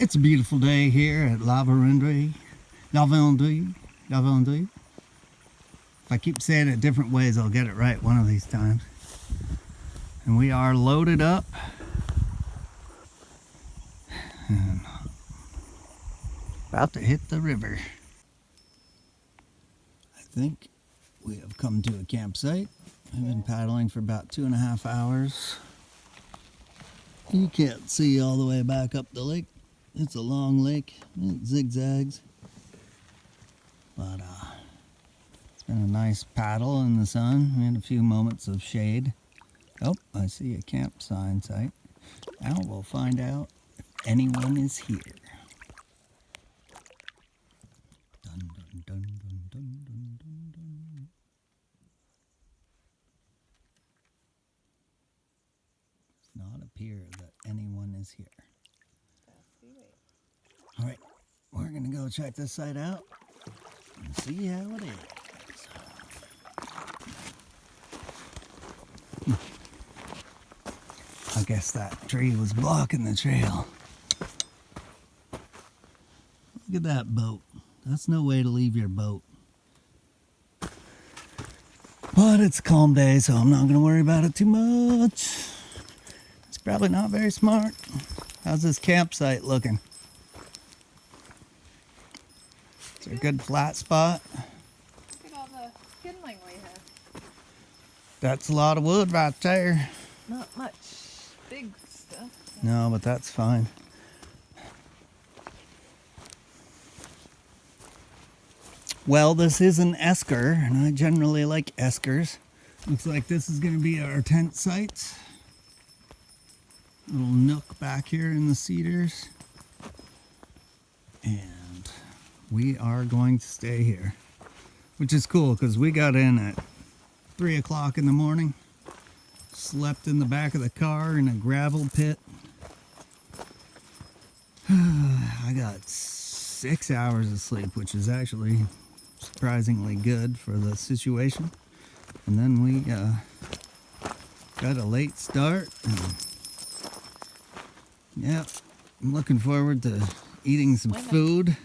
It's a beautiful day here at Vérendrye. Vérendrye. If I keep saying it different ways, I'll get it right one of these times. And we are loaded up and about to hit the river. I think we have come to a campsite. I've been paddling for about 2.5 hours. You can't see all the way back up the lake. It's a long lake. It zigzags. But it's been a nice paddle in the sun. We had a few moments of shade. Oh, I see a camp sign site. Now we'll find out if anyone is here. Dun, dun, dun, dun, dun, dun, dun, dun. Does not appear that anyone is here. All right, we're gonna go check this site out and see how it is. I guess that tree was blocking the trail. Look at that boat. That's no way to leave your boat. But it's a calm day, so I'm not gonna worry about it too much. It's probably not very smart. How's this campsite looking? It's a good flat spot. Look at all the kindling we have. That's a lot of wood right there. Not much big stuff. No, but that's fine. Well, this is an esker, and I generally like eskers. Looks like this is going to be our tent site. Little nook back here in the cedars. And we are going to stay here, which is cool because we got in at 3 o'clock in the morning, slept in the back of the car in a gravel pit. I got 6 hours of sleep, which is actually surprisingly good for the situation. And then we got a late start. Yeah, I'm looking forward to eating some food.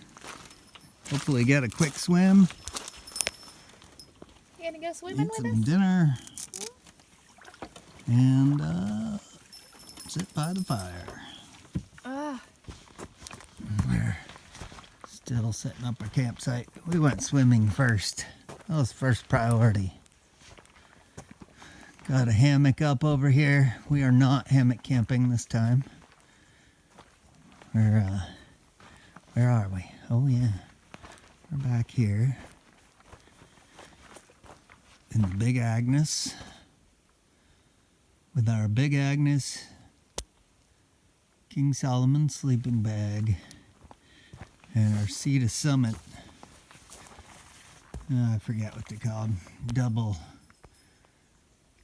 Hopefully get a quick swim. You gonna go swimming with us? Eat some dinner. And sit by the fire. We're still setting up our campsite. We went swimming first. That was first priority. Got a hammock up over here. We are not hammock camping this time. Where are we? Oh yeah. We're back here in the Big Agnes with our Big Agnes King Solomon sleeping bag and our Sea to Summit. I forget what they're called.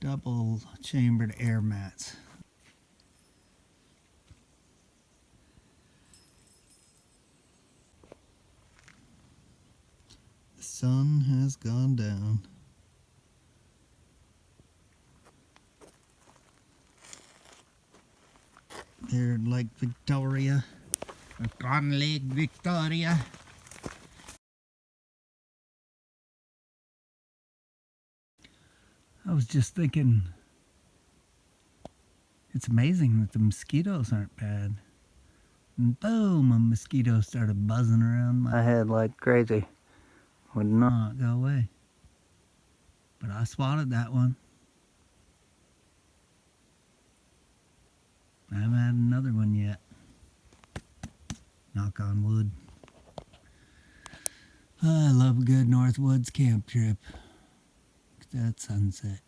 Double chambered air mats. The sun has gone down. There, Lake Victoria, on Lake Victoria. I was just thinking, it's amazing that the mosquitoes aren't bad. And boom, a mosquito started buzzing around my head like crazy. Would not go away. But I spotted that one. I haven't had another one yet. Knock on wood. I love a good Northwoods camp trip. Look at that sunset.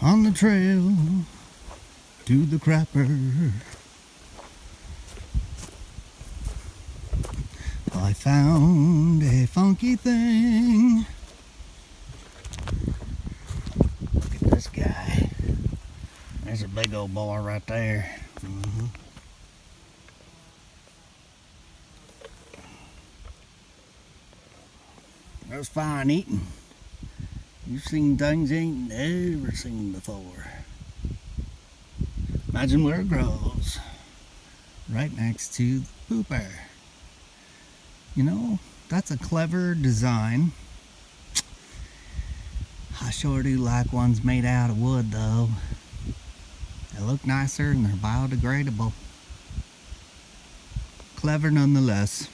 On the trail to the crapper, I found a funky thing. Look at this guy. There's a big old boy right there. That's fine eating. You've seen things you ain't never seen before. Imagine where it grows. Right next to the pooper. You know, that's a clever design. I sure do like ones made out of wood though. They look nicer and they're biodegradable. Clever nonetheless.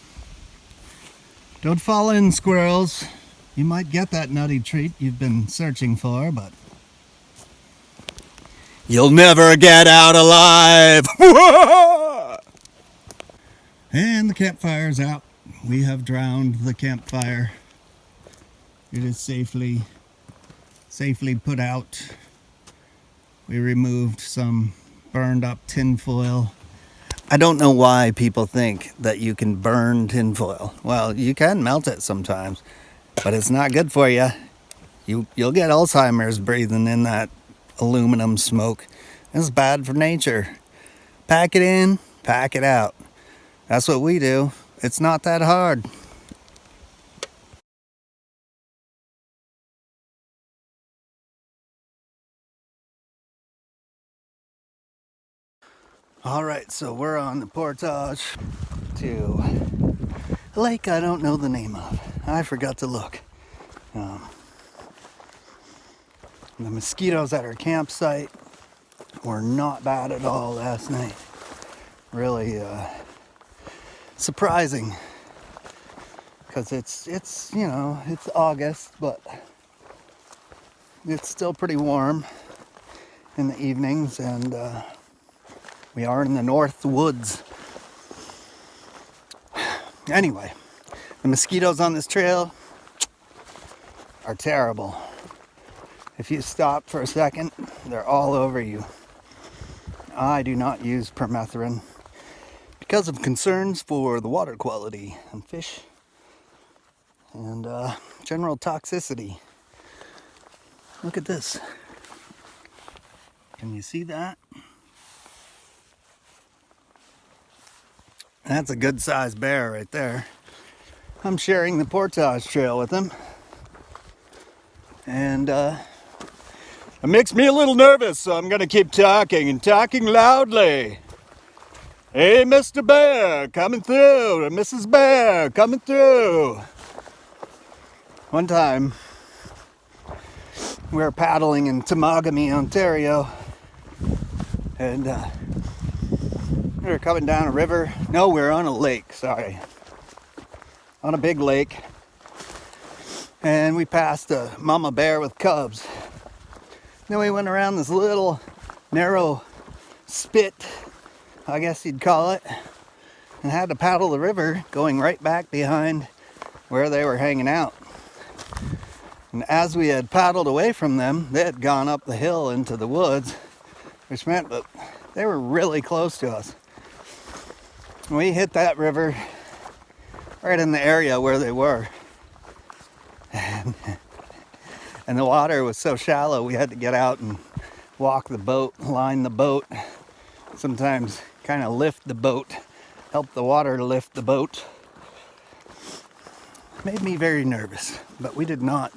Don't fall in, squirrels. You might get that nutty treat you've been searching for, but you'll never get out alive! And the campfire's out. We have drowned the campfire. It is safely put out. We removed some burned up tinfoil. I don't know why people think that you can burn tinfoil. Well, you can melt it sometimes, but it's not good for you. You'll get Alzheimer's breathing in that aluminum smoke. It's bad for nature. Pack it in, pack it out. That's what we do. It's not that hard. All right, so we're on the portage to a lake I don't know the name of. I forgot to look. The mosquitoes at our campsite were not bad at all last night. Really surprising, because it's you know, it's August, but it's still pretty warm in the evenings, and we are in the North Woods. Anyway, the mosquitoes on this trail are terrible. If you stop for a second, they're all over you. I do not use permethrin because of concerns for the water quality and fish and general toxicity. Look at this. Can you see that? That's a good sized bear right there. I'm sharing the portage trail with him. And it makes me a little nervous, so I'm going to keep talking and talking loudly. Hey, Mr. Bear, coming through. Mrs. Bear, coming through. One time, we were paddling in Temagami, Ontario. And we were coming down a river. No, we were on a lake, sorry. On a big lake. And we passed a mama bear with cubs. Then we went around this little narrow spit, I guess you'd call it, and had to paddle the river going right back behind where they were hanging out. And as we had paddled away from them, they had gone up the hill into the woods, which meant that they were really close to us. We hit that river right in the area where they were. And the water was so shallow we had to get out and walk the boat, line the boat, sometimes kind of lift the boat, help the water to lift the boat. Made me very nervous, but we did not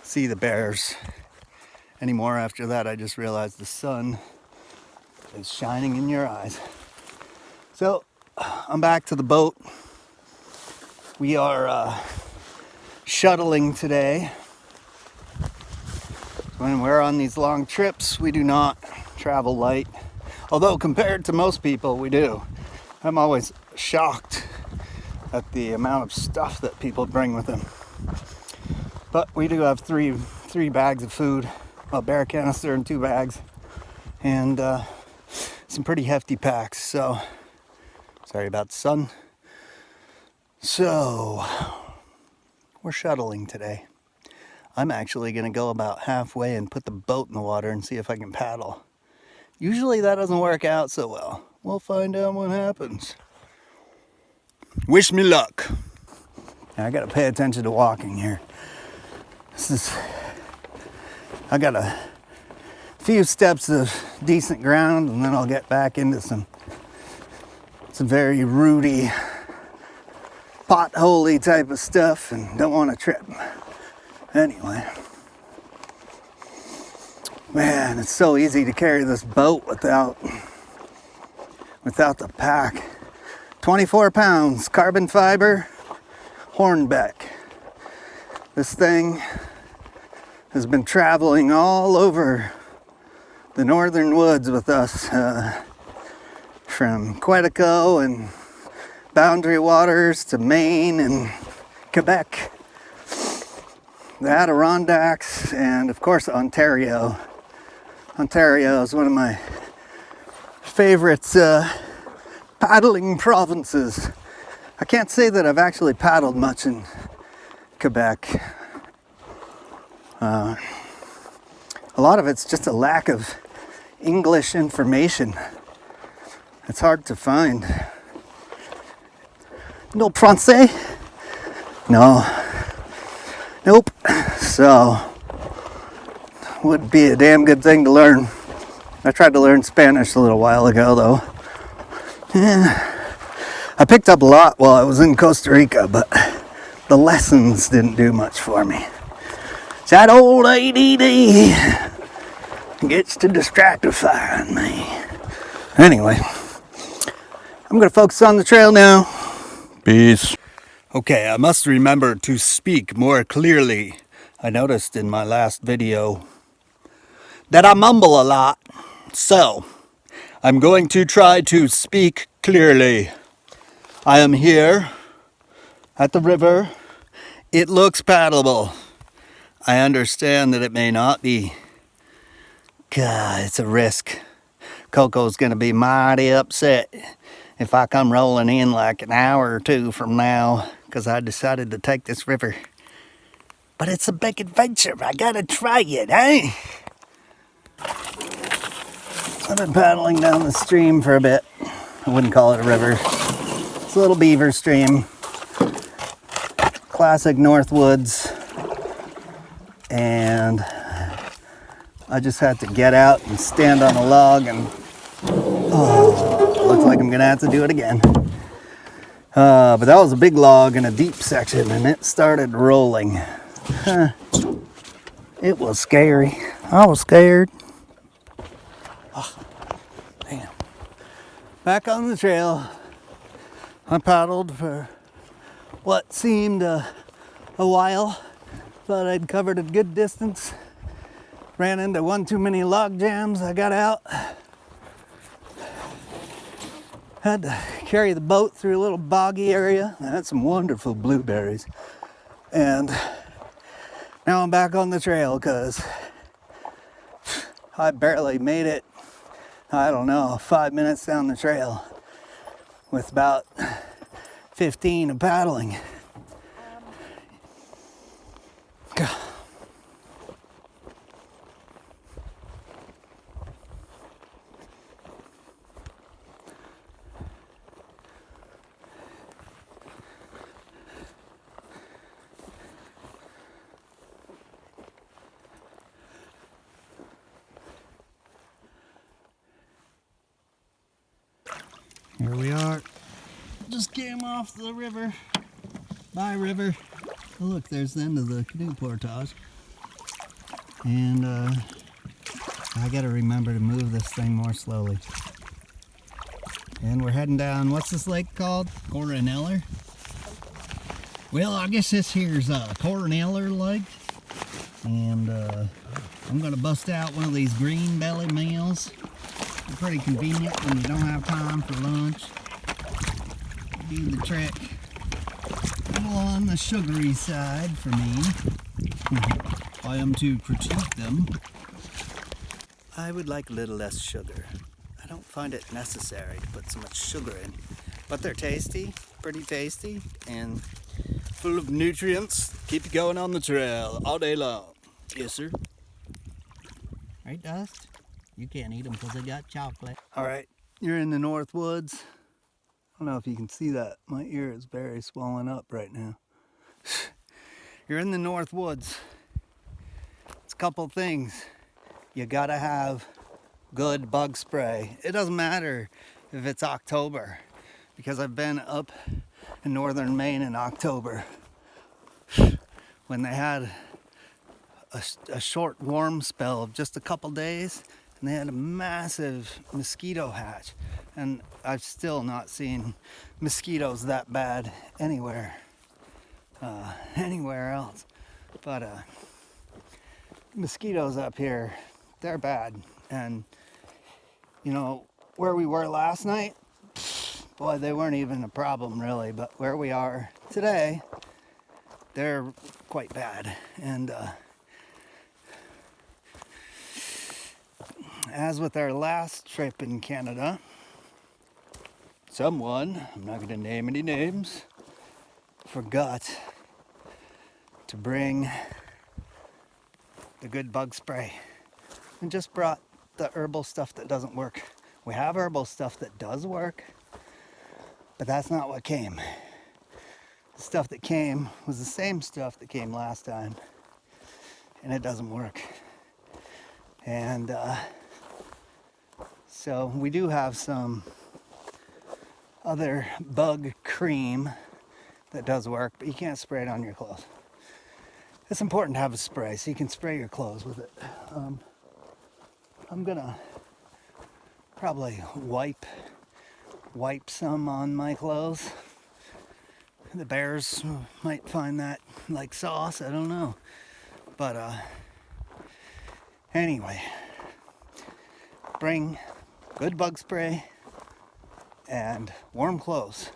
see the bears anymore. After that, I just realized the sun is shining in your eyes. So I'm back to the boat. We are shuttling today. When we're on these long trips, we do not travel light. Although compared to most people, we do. I'm always shocked at the amount of stuff that people bring with them. But we do have three bags of food, a bear canister and 2 bags, and some pretty hefty packs. So, sorry about the sun. So, we're shuttling today. I'm actually going to go about halfway and put the boat in the water and see if I can paddle. Usually that doesn't work out so well. We'll find out what happens. Wish me luck. I got to pay attention to walking here. I got to few steps of decent ground, and then I'll get back into some very rooty, potholey type of stuff, and don't want to trip. Anyway, man, it's so easy to carry this boat without the pack. 24 pounds, carbon fiber, hornbeck. This thing has been traveling all over the northern woods with us, from Quetico and Boundary Waters to Maine and Quebec, the Adirondacks, and of course Ontario. Ontario is one of my favorite paddling provinces. I can't say that I've actually paddled much in Quebec. A lot of it's just a lack of English information. It's hard to find. No français? No. Nope. So, would be a damn good thing to learn. I tried to learn Spanish a little while ago, though. Yeah. I picked up a lot while I was in Costa Rica, but the lessons didn't do much for me. It's that old ADD gets to distractifying me. Anyway, I'm gonna focus on the trail now. Peace. Okay, I must remember to speak more clearly. I noticed in my last video that I mumble a lot, so I'm going to try to speak clearly. I am here at the river. It looks paddleable. I understand that it may not be. God, it's a risk. Coco's gonna be mighty upset if I come rolling in like an hour or two from now, because I decided to take this river. But it's a big adventure. I gotta try it, eh? I've been paddling down the stream for a bit. I wouldn't call it a river. It's a little beaver stream. Classic North Woods. And I just had to get out and stand on a log, and looks like I'm gonna have to do it again. But that was a big log in a deep section, and it started rolling. It was scary. I was scared. Oh, damn. Back on the trail. I paddled for what seemed a while. Thought I'd covered a good distance. Ran into one too many log jams. I got out. Had to carry the boat through a little boggy area. I had some wonderful blueberries. And now I'm back on the trail because I barely made it, I don't know, 5 minutes down the trail with about 15 of paddling. God. Here we are. Just came off the river. Bye, river. Oh, look, there's the end of the canoe portage. And I gotta remember to move this thing more slowly. And we're heading down, what's this lake called? Coroneller? Well, I guess this here's Coroneller Lake. And I'm gonna bust out one of these green belly meals. They're pretty convenient when you don't have time for lunch. Do the trick. A little on the sugary side for me. If I am to critique them, I would like a little less sugar. I don't find it necessary to put so much sugar in. But they're tasty, pretty tasty, and full of nutrients. Keep you going on the trail all day long. Yes, sir. Right, Dust? You can't eat them because they got chocolate. All right, you're in the North Woods. I don't know if you can see that. My ear is very swollen up right now. You're in the North Woods. It's a couple things. you gotta have good bug spray. It doesn't matter if it's October, because I've been up in northern Maine in October when they had a short warm spell of just a couple days, and they had a massive mosquito hatch, and I've still not seen mosquitoes that bad anywhere else. But mosquitoes up here, they're bad. And you know, where we were last night, boy, they weren't even a problem really, but where we are today, they're quite bad. And as with our last trip in Canada, someone, I'm not going to name any names, forgot to bring the good bug spray and just brought the herbal stuff that doesn't work. We have herbal stuff that does work, but that's not what came. The stuff that came was the same stuff that came last time, and it doesn't work. And so we do have some other bug cream that does work, but you can't spray it on your clothes. It's important to have a spray so you can spray your clothes with it. I'm gonna probably wipe some on my clothes. The bears might find that like sauce, I don't know. But anyway, bring good bug spray and warm clothes,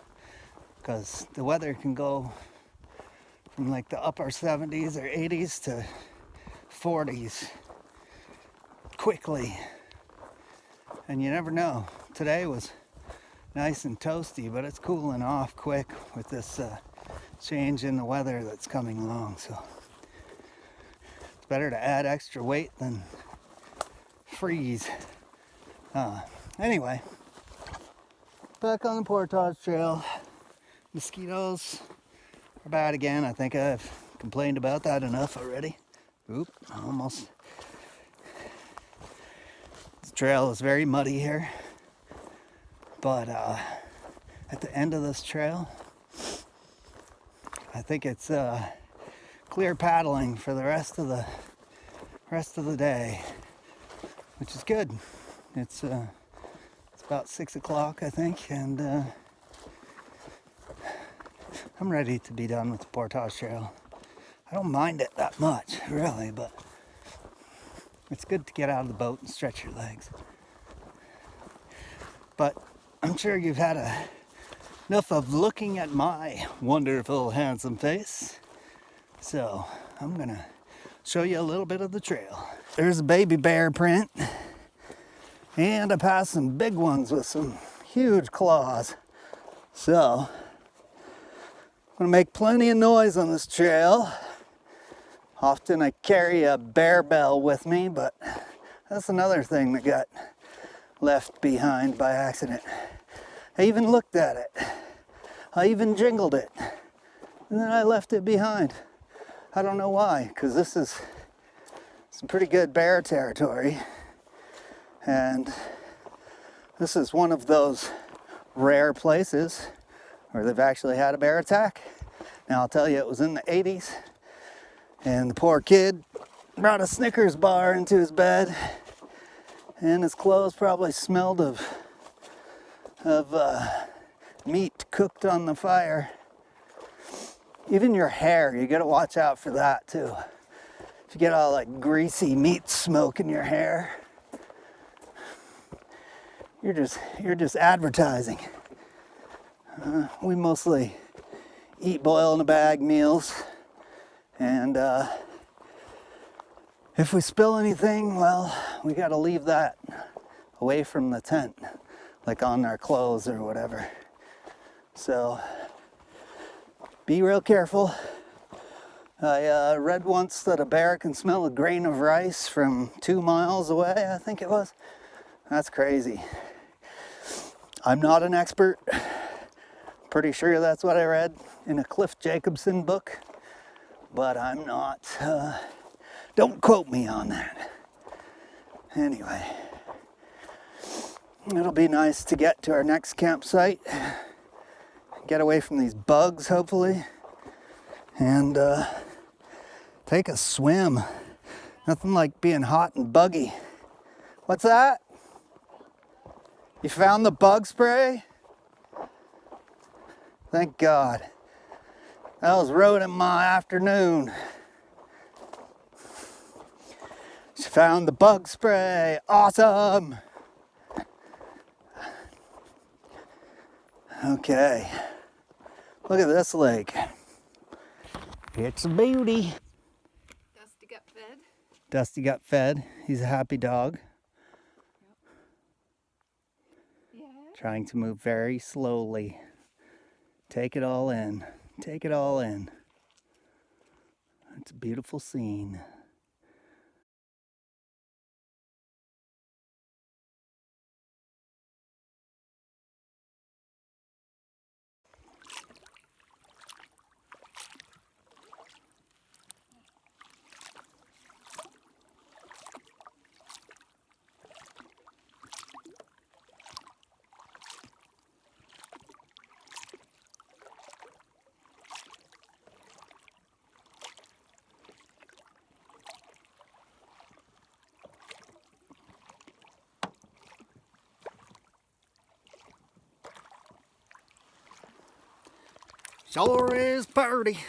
because the weather can go from like the upper 70s or 80s to 40s quickly, and you never know. Today was nice and toasty, but it's cooling off quick with this change in the weather that's coming along. So it's better to add extra weight than freeze. Anyway, back on the portage trail. Mosquitoes are bad again. I think I've complained about that enough already. Oop, almost. This trail is very muddy here, but at the end of this trail, I think it's clear paddling for the rest of the day, which is good. It's about 6 o'clock, I think, and I'm ready to be done with the portage trail. I don't mind it that much, really, but it's good to get out of the boat and stretch your legs. But I'm sure you've had enough of looking at my wonderful, handsome face. So I'm gonna show you a little bit of the trail. There's a baby bear print, and I passed some big ones with some huge claws. So I'm gonna make plenty of noise on this trail. Often I carry a bear bell with me, but that's another thing that got left behind by accident. I even looked at it. I even jingled it. And then I left it behind. I don't know why, because this is some pretty good bear territory. And this is one of those rare places where they've actually had a bear attack. Now I'll tell you, it was in the 80s, and the poor kid brought a Snickers bar into his bed, and his clothes probably smelled of meat cooked on the fire. Even your hair, you gotta watch out for that too. If you get all like greasy meat smoke in your hair, you're just advertising. We mostly eat boil in a bag meals, and if we spill anything, well, we gotta leave that away from the tent, like on our clothes or whatever. So be real careful. I read once that a bear can smell a grain of rice from 2 miles away, I think it was. That's crazy. I'm not an expert. Pretty sure that's what I read in a Cliff Jacobson book, but I'm not. Don't quote me on that. Anyway, it'll be nice to get to our next campsite, get away from these bugs, hopefully, and take a swim. Nothing like being hot and buggy. What's that? You found the bug spray? Thank God. That was ruining my afternoon. She found the bug spray. Awesome. Okay. Look at this lake. It's a beauty. Dusty got fed. Dusty got fed. He's a happy dog. Yeah. Trying to move very slowly. Take it all in. Take it all in. It's a beautiful scene. Sure is pretty.